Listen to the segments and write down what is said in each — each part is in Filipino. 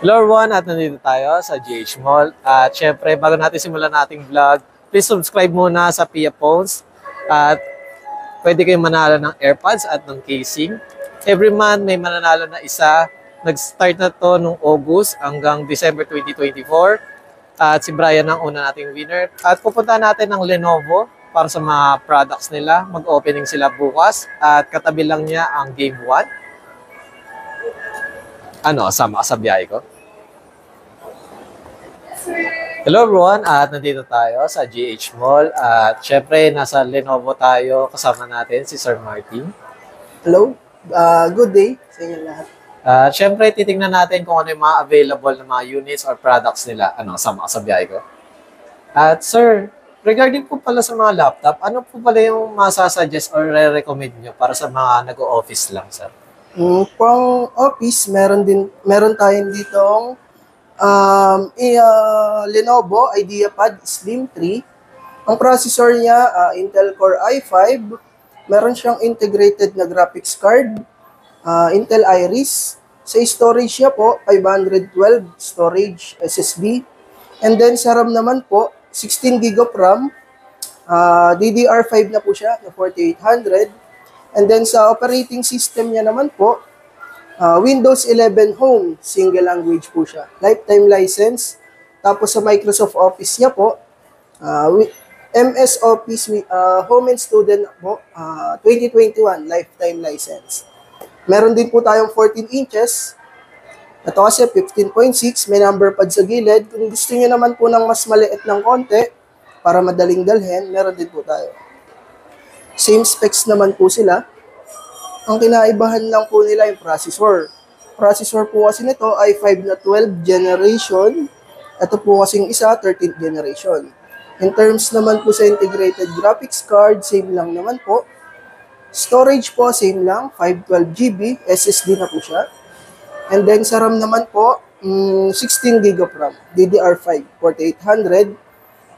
Hello everyone, at nandito tayo sa GH Mall. At syempre, bago natin simulan nating vlog, please subscribe muna sa Pia Phones. At pwede kayong manalo ng AirPods at ng casing. Every month may mananalo na isa. Nag-start na to nung August hanggang December 2024. At si Brian ang una nating winner. At pupunta natin ng Lenovo para sa mga products nila. Mag-opening sila bukas. At katabi lang niya ang Game 1. Sama ka sa biyahe ko? Hello everyone, at nandito tayo sa GH Mall at syempre nasa Lenovo tayo, kasama natin si Sir Martin. Hello, good day sa inyo lahat. At syempre titingnan natin kung ano yung mga available na mga units or products nila. Sama ka sa biyahe ko? At sir, regarding po pala sa mga laptop, ano po pala yung masasuggest or re-recommend nyo para sa mga nag-o-office lang, sir? Pang office, meron tayong ditong Lenovo IdeaPad Slim 3. Ang processor niya, Intel Core i5. Meron siyang integrated na graphics card, Intel Iris. Sa storage niya po, 512 storage SSD. And then sa RAM naman po, 16 GB of RAM. DDR5 na po siya, na 4800. And then sa operating system niya naman po, Windows 11 Home, single language po siya. Lifetime license. Tapos sa Microsoft Office niya po, MS Office Home and Student po, 2021, lifetime license. Meron din po tayong 14 inches. Ito kasi 15.6, may number pad sa gilid. Kung gusto niyo naman po ng mas maliit ng konti, para madaling dalhin, meron din po tayo. Same specs naman po sila. Ang kinaibahan lang po nila yung processor. Processor po kasi nito ay i5 na 12th generation. Ito po kasing isa, 13th generation. In terms naman po sa integrated graphics card, same lang naman po. Storage po, same lang, 512 GB, SSD na po siya. And then sa RAM naman po, 16 GB of RAM, DDR5, 4800.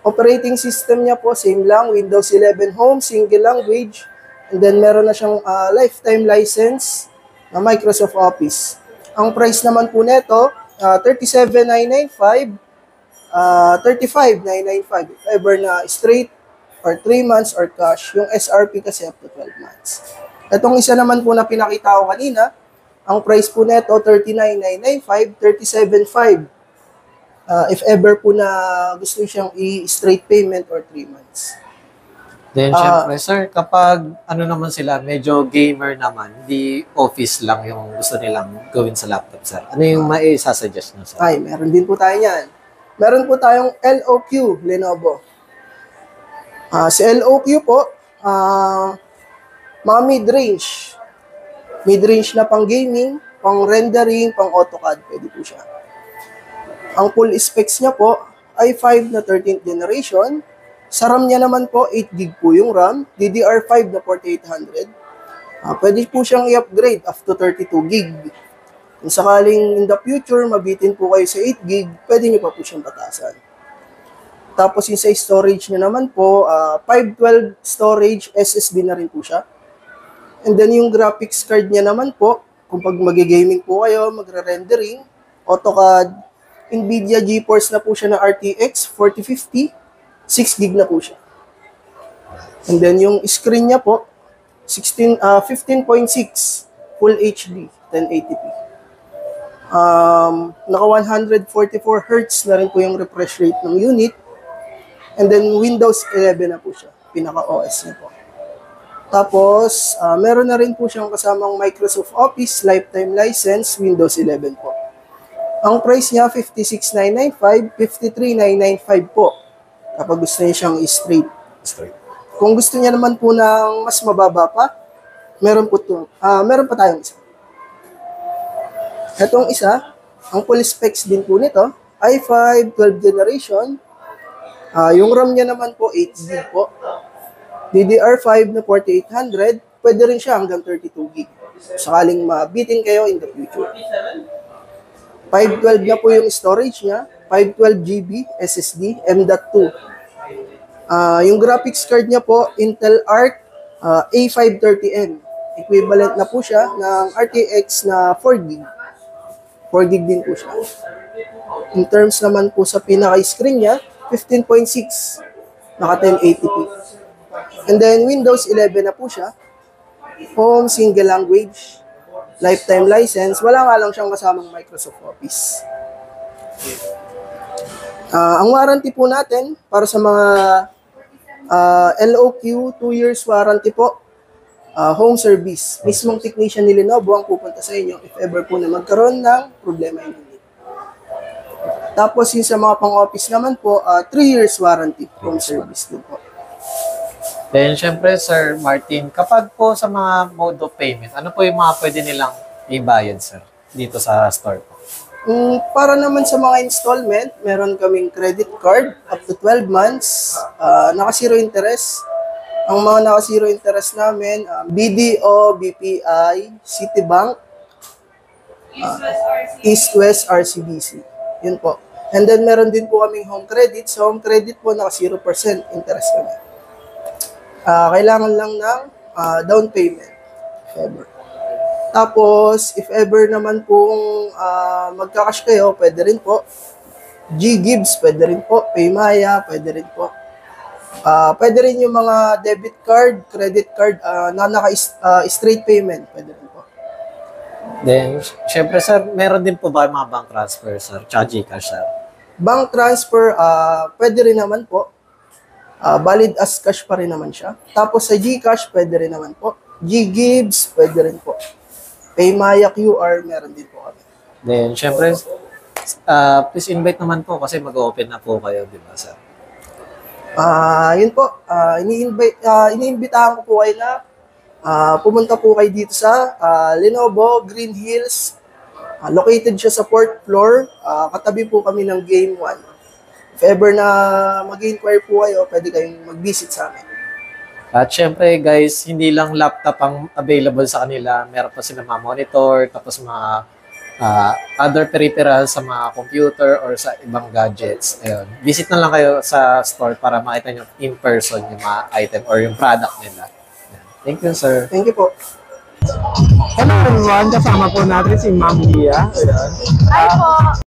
Operating system niya po, same lang, Windows 11 Home, single language. And then meron na siyang lifetime license na Microsoft Office. Ang price naman po nito, 37,995, 35,995. If ever na straight or 3 months or cash, yung SRP kasi up to 12 months. Itong isa naman po na pinakita ko kanina, ang price po nito, 39,995, 37,500. If ever po na gusto siyang i-straight payment or 3 months. Then syempre sir, kapag naman sila, medyo gamer naman, di office lang yung gusto nilang gawin sa laptop, sir. Ano yung maisasuggest nyo, sir? Ay, meron din po tayo yan. Meron po tayong LOQ, Lenovo. Sa LOQ po, mga mid-range. Mid-range na pang gaming, pang rendering, pang AutoCAD, pwede po siya. Ang full specs niya po, i5 na 13th generation. Sa RAM niya naman po, 8 GB po yung RAM. DDR5 na 4800. Pwede po siyang i-upgrade up to 32 GB. Kung sakaling in the future, mabitin po kayo sa 8 GB, pwede niyo pa po siyang batasan. Tapos yung sa storage niya naman po, 512 storage SSD na rin po siya. And then yung graphics card niya naman po, kung pag mag-gaming po kayo, magre-rendering, AutoCAD, NVIDIA GeForce na po siya na RTX 4050, 6 GB na po siya. And then yung screen niya po, 15.6 Full HD, 1080p. Naka 144 Hz na rin po yung refresh rate ng unit. And then Windows 11 na po siya, pinaka-OS niya po. Tapos, meron na rin po siyang kasamang Microsoft Office Lifetime License, Windows 11 po. Ang price niya, 56,995, 53,995 po. Kapag gusto niya siyang straight. Kung gusto niya naman po ng mas mababa pa, meron pa tayong isa. Itong isa, ang full specs din po nito, i5 12th generation. Yung RAM niya naman po, 8 GB po. DDR5 na 4800, pwede rin siya hanggang 32 GB. Sakaling mabitin kayo in the future. 512 na po yung storage niya, 512 GB SSD, M.2. Yung graphics card niya po, Intel Arc A530M. Equivalent na po siya ng RTX na 4 GB. 4 gig din po siya. In terms naman po sa pinaka-screen niya, 15.6, naka 1080p. And then Windows 11 na po siya. Home, single language, lifetime license. Wala nga lang siyang kasamang Microsoft Office. Ang warranty po natin para sa mga LOQ, 2 years warranty po. Home service. Mismong technician ni Lenovo ang pupunta sa inyo if ever po na magkaroon ng problema yung unit. Tapos yung sa mga pang-office naman po, 3 years warranty home service din po. Then, syempre, Sir Martin, kapag po sa mga mode of payment, ano po yung mga pwede nilang ibayad, sir, dito sa store po? Para naman sa mga installment, meron kaming credit card up to 12 months, naka-zero interest. Ang mga naka-zero interest namin, BDO, BPI, Citibank, East West RCBC. Yun po. And then meron din po kaming home credit. So home credit po naka 0% interest kami. Kailangan lang ng down payment if ever. Tapos if ever naman pong magkakash kayo, pwede rin po. G-Gibbs, pwede rin po. Paymaya, pwede rin po. Pwede rin yung mga debit card, credit card na naka-straight payment, pwede rin po. Then, syempre, sir, meron din po ba yung mga bank transfer, sir? Tsaka Gcash, sir? Bank transfer, pwede rin naman po. Valid as cash pa rin naman siya. Tapos sa Gcash, pwede rin naman po. G-Gibbs, pwede rin po. Paymaya QR, meron din po kami. Then, syempre, please invite naman po kasi mag-open na po kayo, di ba, sir? Yun po, iniimbitahan ko po kayo na pumunta po kayo dito sa Lenovo Green Hills. Located siya sa 4th floor. Katabi po kami ng Game 1. If ever na mag-inquire po kayo, pwede kayong mag-visit sa amin. At syempre, guys, hindi lang laptop ang available sa kanila. Meron pa sila mga monitor, tapos mga other peripherals sa mga computer or sa ibang gadgets. Ayun. Visit na lang kayo sa store para makita nyo in person yung mga item or yung product nila. Ayan. Thank you, sir. Thank you po. Hello everyone, kasama po natin si Ma'am Gia. Ayan. Hi po!